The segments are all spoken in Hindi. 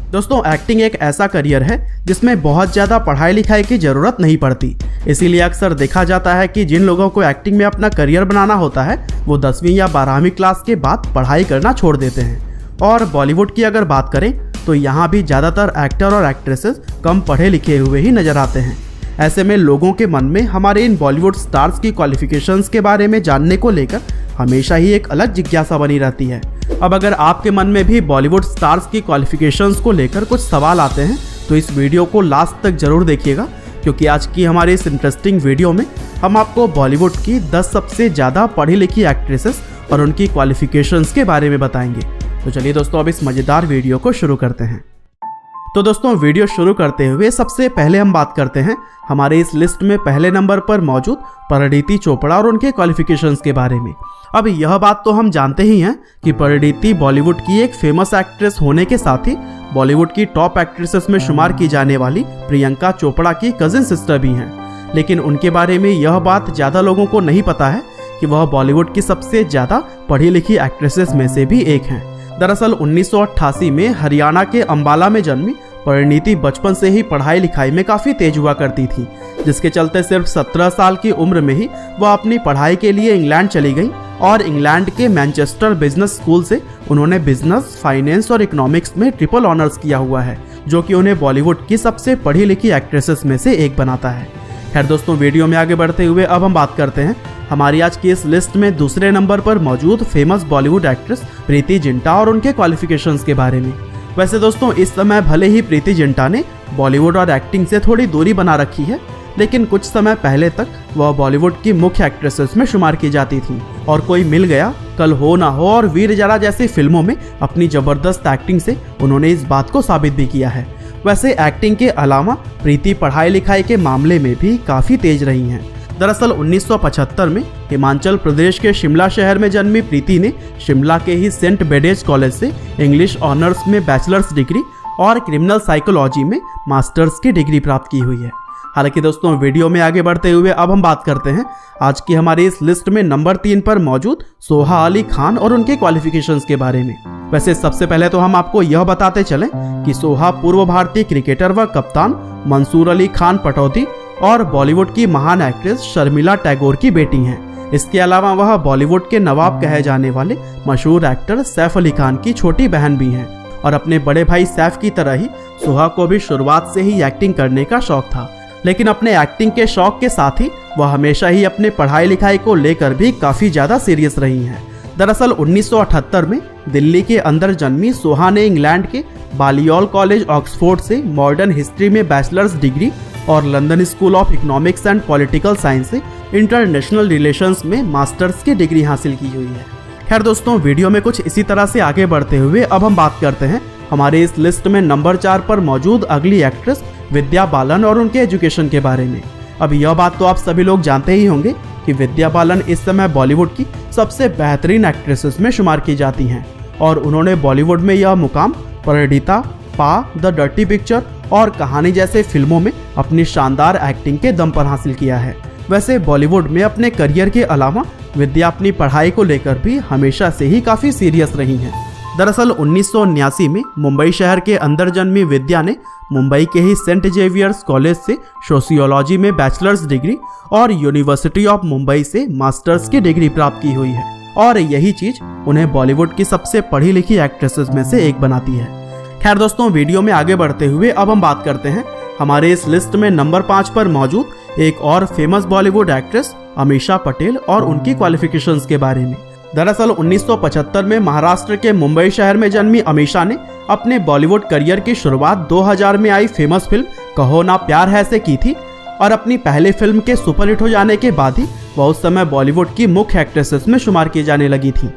दोस्तों एक्टिंग एक ऐसा करियर है जिसमें बहुत ज़्यादा पढ़ाई लिखाई की ज़रूरत नहीं पड़ती। इसीलिए अक्सर देखा जाता है कि जिन लोगों को एक्टिंग में अपना करियर बनाना होता है वो 10वीं या 12वीं क्लास के बाद पढ़ाई करना छोड़ देते हैं। और बॉलीवुड की अगर बात करें तो यहाँ भी ज़्यादातर एक्टर और एक्ट्रेसेस कम पढ़े लिखे हुए ही नज़र आते हैं। ऐसे में लोगों के मन में हमारे इन बॉलीवुड स्टार्स की क्वालिफिकेशंस के बारे में जानने को लेकर हमेशा ही एक अलग जिज्ञासा बनी रहती है। अब अगर आपके मन में भी बॉलीवुड स्टार्स की क्वालिफिकेशंस को लेकर कुछ सवाल आते हैं तो इस वीडियो को लास्ट तक जरूर देखिएगा, क्योंकि आज की हमारी इस इंटरेस्टिंग वीडियो में हम आपको बॉलीवुड की 10 सबसे ज़्यादा पढ़ी लिखी एक्ट्रेसेस और उनकी क्वालिफिकेशंस के बारे में बताएंगे। तो चलिए दोस्तों अब इस मज़ेदार वीडियो को शुरू करते हैं। तो दोस्तों वीडियो शुरू करते हुए सबसे पहले हम बात करते हैं हमारे इस लिस्ट में पहले नंबर पर मौजूद परिणीति चोपड़ा और उनके क्वालिफिकेशंस के बारे में। अब यह बात तो हम जानते ही हैं कि परिणीति बॉलीवुड की एक फेमस एक्ट्रेस होने के साथ ही बॉलीवुड की टॉप एक्ट्रेसेस में शुमार की जाने वाली प्रियंका चोपड़ा की कजिन सिस्टर भी हैं। लेकिन उनके बारे में यह बात ज़्यादा लोगों को नहीं पता है कि वह बॉलीवुड की सबसे ज़्यादा पढ़ी लिखी एक्ट्रेसेस में से भी एक हैं। दरअसल 1988 में हरियाणा के अंबाला में जन्मी परिणीति बचपन से ही पढ़ाई लिखाई में काफ़ी तेज हुआ करती थी, जिसके चलते सिर्फ 17 साल की उम्र में ही वह अपनी पढ़ाई के लिए इंग्लैंड चली गई और इंग्लैंड के मैनचेस्टर बिजनेस स्कूल से उन्होंने बिजनेस, फाइनेंस और इकोनॉमिक्स में ट्रिपल ऑनर्स किया हुआ है, जो कि उन्हें बॉलीवुड की सबसे पढ़ी लिखी एक्ट्रेसेस में से एक बनाता है। खैर दोस्तों वीडियो में आगे बढ़ते हुए अब हम बात करते हैं हमारी आज की इस लिस्ट में दूसरे नंबर पर मौजूद फेमस बॉलीवुड एक्ट्रेस प्रीति जिंटा और उनके क्वालिफिकेशंस के बारे में। वैसे दोस्तों इस समय भले ही प्रीति जिंटा ने बॉलीवुड और एक्टिंग से थोड़ी दूरी बना रखी है, लेकिन कुछ समय पहले तक वह बॉलीवुड की मुख्य एक्ट्रेसेस में शुमार की जाती थी और कोई मिल गया, कल हो ना हो और वीर ज़रा जैसी फिल्मों में अपनी ज़बरदस्त एक्टिंग से उन्होंने इस बात को साबित भी किया है। वैसे एक्टिंग के अलावा प्रीति पढ़ाई लिखाई के मामले में भी काफ़ी तेज रही हैं। दरअसल 1975 में हिमाचल प्रदेश के शिमला शहर में जन्मी प्रीति ने शिमला के ही सेंट बेडेज कॉलेज से इंग्लिश ऑनर्स में बैचलर्स डिग्री और क्रिमिनल साइकोलॉजी में मास्टर्स की डिग्री प्राप्त की हुई है। हालांकि दोस्तों वीडियो में आगे बढ़ते हुए अब हम बात करते हैं आज की हमारी इस लिस्ट में नंबर 3 पर मौजूद सोहा अली खान और उनके क्वालिफिकेशंस के बारे में। वैसे सबसे पहले तो हम आपको यह बताते चलें कि सोहा पूर्व भारतीय क्रिकेटर व कप्तान मंसूर अली खान पटौदी और बॉलीवुड की महान एक्ट्रेस शर्मिला टैगोर की बेटी हैं। इसके अलावा वह बॉलीवुड के नवाब कहे जाने वाले मशहूर एक्टर सैफ अली खान की छोटी बहन भी हैं और अपने बड़े भाई सैफ की तरह ही सोहा को भी शुरुआत से ही एक्टिंग करने का शौक था। लेकिन अपने एक्टिंग के शौक के साथ ही वह हमेशा ही अपने पढ़ाई लिखाई को लेकर भी काफ़ी ज़्यादा सीरियस रही हैं। दरअसल 1978 में दिल्ली के अंदर जन्मी सोहा ने इंग्लैंड के बालियोल कॉलेज ऑक्सफोर्ड से मॉडर्न हिस्ट्री में बैचलर्स डिग्री और London school of economics and political science से इंटरनेशनल रिलेशंस में मास्टर्स की डिग्री हासिल की हुई है। खैर दोस्तों वीडियो में कुछ इसी तरह से आगे बढ़ते हुए अब हम बात करते हैं हमारे इस लिस्ट में नंबर 4 पर मौजूद अगली एक्ट्रेस विद्या बालन और उनके एजुकेशन के बारे में। अब यह बात तो आप सभी लोग जानते ही होंगे कि विद्या बालन इस समय बॉलीवुड की सबसे बेहतरीन एक्ट्रेसेस में शुमार की जाती हैं और उन्होंने बॉलीवुड में यह मुकाम परिणीता, पा, द डर्टी पिक्चर और कहानी जैसे फिल्मों में अपनी शानदार एक्टिंग के दम पर हासिल किया है। वैसे बॉलीवुड में अपने करियर के अलावा विद्या अपनी पढ़ाई को लेकर भी हमेशा से ही काफ़ी सीरियस रही हैं। दरअसल 1979 में मुंबई शहर के अंदर जन्मी विद्या ने मुंबई के ही सेंट जेवियर्स कॉलेज से सोशियोलॉजी में बैचलर्स डिग्री और यूनिवर्सिटी ऑफ मुंबई से मास्टर्स की डिग्री प्राप्त की हुई है और यही चीज़ उन्हें बॉलीवुड की सबसे पढ़ी लिखी एक्ट्रेसेस में से एक बनाती है। खैर दोस्तों वीडियो में आगे बढ़ते हुए अब हम बात करते हैं हमारे इस लिस्ट में नंबर 5 पर मौजूद एक और फेमस बॉलीवुड एक्ट्रेस अमीषा पटेल और उनकी क्वालिफिकेशंस के बारे में। दरअसल 1975 में महाराष्ट्र के मुंबई शहर में जन्मी अमीषा ने अपने बॉलीवुड करियर की शुरुआत 2000 में आई फेमस फिल्म कहो ना प्यार है से की थी और अपनी पहली फिल्म के सुपरहिट हो जाने के बाद ही वह उस समय बॉलीवुड की मुख्य एक्ट्रेसेस में शुमार की जाने लगी थी।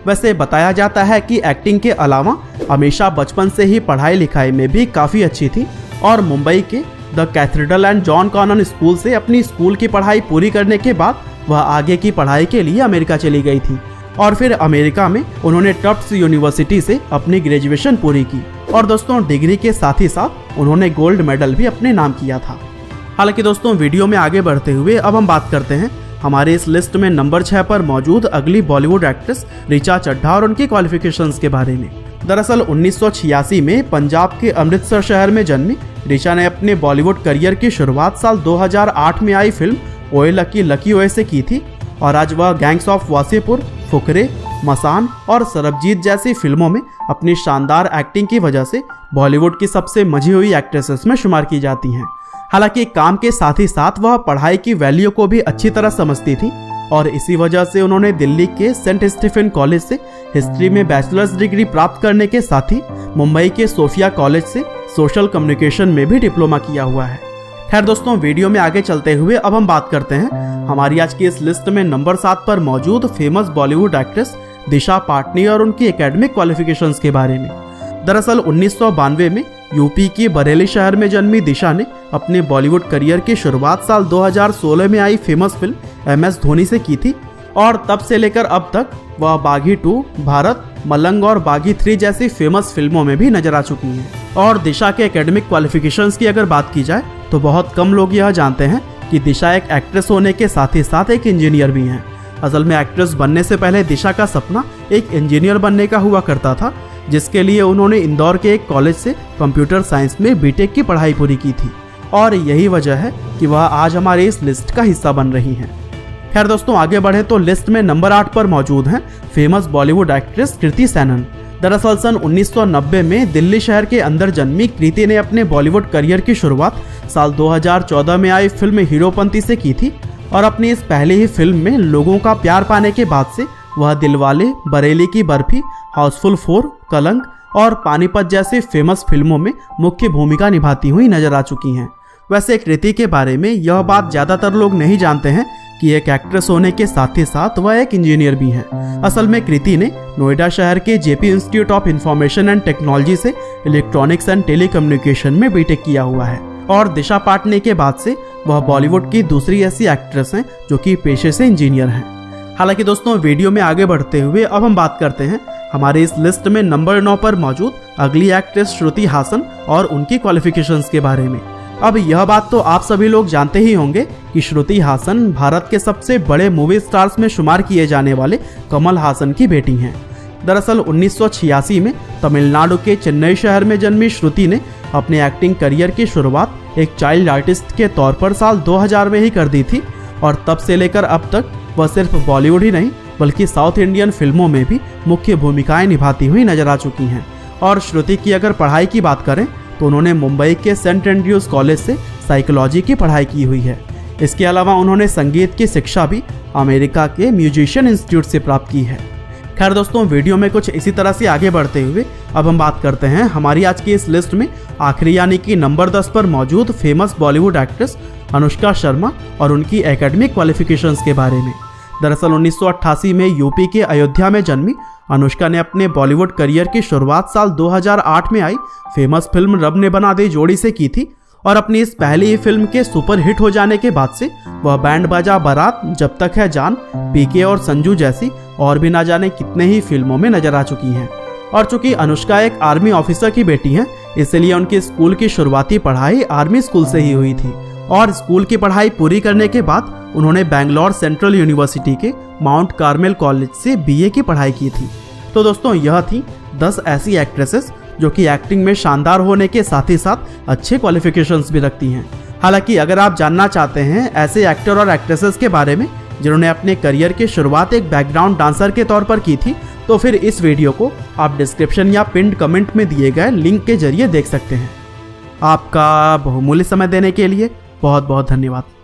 वैसे बताया जाता है कि एक्टिंग के अलावा अमीषा बचपन से ही पढ़ाई लिखाई में भी काफ़ी अच्छी थी और मुंबई के the cathedral and John Connon school से अपनी स्कूल की पढ़ाई पूरी करने के बाद वह आगे की पढ़ाई के लिए अमेरिका चली गई थी और फिर अमेरिका में उन्होंने टफ्ट्स यूनिवर्सिटी से अपनी ग्रेजुएशन पूरी की और दोस्तों डिग्री के साथ ही साथ उन्होंने गोल्ड मेडल भी अपने नाम किया था। हालांकि दोस्तों वीडियो में आगे बढ़ते हुए अब हम बात करते हैं हमारे इस लिस्ट में नंबर 6 पर मौजूद अगली बॉलीवुड एक्ट्रेस ऋचा चड्ढा और उनकी क्वालिफिकेशंस के बारे में। दरअसल 1986 में पंजाब के अमृतसर शहर में जन्मी दिशा ने अपने बॉलीवुड करियर की शुरुआत साल 2008 में आई फिल्म ओए लकी लकी ओए से की थी और आज वह गैंग्स ऑफ वासेपुर, फुकरे, मसान और सरबजीत जैसी फिल्मों में अपनी शानदार एक्टिंग की वजह से बॉलीवुड की सबसे मजी हुई एक्ट्रेसेस में शुमार की जाती हैं। हालांकि काम के साथ ही साथ वह पढ़ाई की वैल्यू को भी अच्छी तरह समझती थी और इसी वजह से उन्होंने दिल्ली के सेंट स्टीफन कॉलेज से हिस्ट्री में बैचलर्स डिग्री प्राप्त करने के साथ ही मुंबई के सोफिया कॉलेज से सोशल कम्युनिकेशन में भी डिप्लोमा किया हुआ है। खैर दोस्तों, वीडियो में आगे चलते हुए अब हम बात करते हैं हमारी आज की इस लिस्ट में नंबर 7 पर मौजूद फेमस बॉलीवुड एक्ट्रेस दिशा पाटनी और उनकी एकेडमिक क्वालिफिकेशंस के बारे में। दरअसल 1992 में यूपी के बरेली शहर में जन्मी दिशा ने अपने बॉलीवुड करियर की शुरुआत साल 2016 में आई फेमस फिल्म MS धोनी से की थी और तब से लेकर अब तक वह बागी 2, भारत, मलंग और बागी 3 जैसी फेमस फिल्मों में भी नजर आ चुकी हैं। और दिशा के एकेडमिक क्वालिफिकेशंस की अगर बात की जाए तो बहुत कम लोग यह जानते हैं कि दिशा एक एक्ट्रेस होने के साथ ही साथ एक इंजीनियर भी हैं। असल में एक्ट्रेस बनने से पहले दिशा का सपना एक इंजीनियर बनने का हुआ करता था, जिसके लिए उन्होंने इंदौर के एक कॉलेज से कंप्यूटर साइंस में बीटेक की पढ़ाई पूरी की थी और यही वजह है कि वह आज हमारे इस लिस्ट का हिस्सा बन रही हैं। खैर दोस्तों, आगे बढ़े तो लिस्ट में नंबर 8 पर मौजूद हैं फेमस बॉलीवुड एक्ट्रेस कृति सैनन। दरअसल सन 1990 में दिल्ली शहर के अंदर जन्मी कृति ने अपने बॉलीवुड करियर की शुरुआत साल 2014 में आई फिल्म हीरोपंती से की थी और अपनी इस पहली ही फिल्म में लोगों का प्यार पाने के बाद से वह दिलवाले, बरेली की बर्फी, हाउसफुल 4, कलंक और पानीपत जैसी फेमस फिल्मों में मुख्य भूमिका निभाती हुई नजर आ चुकी हैं। वैसे कृति के बारे में यह बात ज़्यादातर लोग नहीं जानते हैं कि एक एक्ट्रेस होने के साथ ही साथ वह एक इंजीनियर भी हैं। असल में कृति ने नोएडा शहर के JP institute of information and technology से इलेक्ट्रॉनिक्स एंड टेलीकम्युनिकेशन में बीटेक किया हुआ है और दिशा पाटनी के बाद से वह बॉलीवुड की दूसरी ऐसी एक्ट्रेस हैं जो कि पेशे से इंजीनियर हैं। हालांकि दोस्तों, वीडियो में आगे बढ़ते हुए अब हम बात करते हैं हमारे इस लिस्ट में नंबर 9 पर मौजूद अगली एक्ट्रेस श्रुति हासन और उनकी क्वालिफिकेशंस के बारे में। अब यह बात तो आप सभी लोग जानते ही होंगे कि श्रुति हासन भारत के सबसे बड़े मूवी स्टार्स में शुमार किए जाने वाले कमल हासन की बेटी हैं। दरअसल 1986 में तमिलनाडु के चेन्नई शहर में जन्मी श्रुति ने अपने एक्टिंग करियर की शुरुआत एक चाइल्ड आर्टिस्ट के तौर पर साल 2000 में ही कर दी थी और तब से लेकर अब तक वह सिर्फ बॉलीवुड ही नहीं बल्कि साउथ इंडियन फिल्मों में भी मुख्य भूमिकाएं निभाती हुई नजर आ चुकी हैं। और श्रुति की अगर पढ़ाई की बात करें तो उन्होंने मुंबई के सेंट एंड्रयूज कॉलेज से साइकोलॉजी की पढ़ाई की हुई है। इसके अलावा उन्होंने संगीत की शिक्षा भी अमेरिका के म्यूजिशियन इंस्टीट्यूट से प्राप्त की है। खैर दोस्तों, वीडियो में कुछ इसी तरह से आगे बढ़ते हुए अब हम बात करते हैं हमारी आज की इस लिस्ट में आखिरी यानी कि नंबर 10 पर मौजूद फेमस बॉलीवुड एक्ट्रेस अनुष्का शर्मा और उनकी एकेडमिक क्वालिफिकेशंस के बारे में। दरअसल 1988 में यूपी के अयोध्या में जन्मी अनुष्का ने अपने बॉलीवुड करियर की शुरुआत साल 2008 में आई फेमस फिल्म रब ने बना दी जोड़ी से की थी और अपनी इस पहली ही फिल्म के सुपर हिट हो जाने के बाद से वह बैंड बाजा बारात, जब तक है जान, पीके और संजू जैसी और भी ना जाने कितने ही फिल्मों में नजर आ चुकी हैं। और चूंकि अनुष्का एक आर्मी ऑफिसर की बेटी हैं, इसलिए उनकी स्कूल की शुरुआती पढ़ाई आर्मी स्कूल से ही हुई थी और स्कूल की पढ़ाई पूरी करने के बाद उन्होंने बैंगलोर सेंट्रल यूनिवर्सिटी के माउंट कार्मेल कॉलेज से BA की पढ़ाई की थी। तो दोस्तों, यह थी 10 ऐसी एक्ट्रेसेस जो कि एक्टिंग में शानदार होने के साथ ही साथ अच्छे क्वालिफिकेशंस भी रखती हैं। हालांकि अगर आप जानना चाहते हैं ऐसे एक्टर और एक्ट्रेसेस के बारे में जिन्होंने अपने करियर की शुरुआत एक बैकग्राउंड डांसर के तौर पर की थी, तो फिर इस वीडियो को आप डिस्क्रिप्शन या पिन्ड कमेंट में दिए गए लिंक के जरिए देख सकते हैं। आपका बहुमूल्य समय देने के लिए बहुत बहुत धन्यवाद।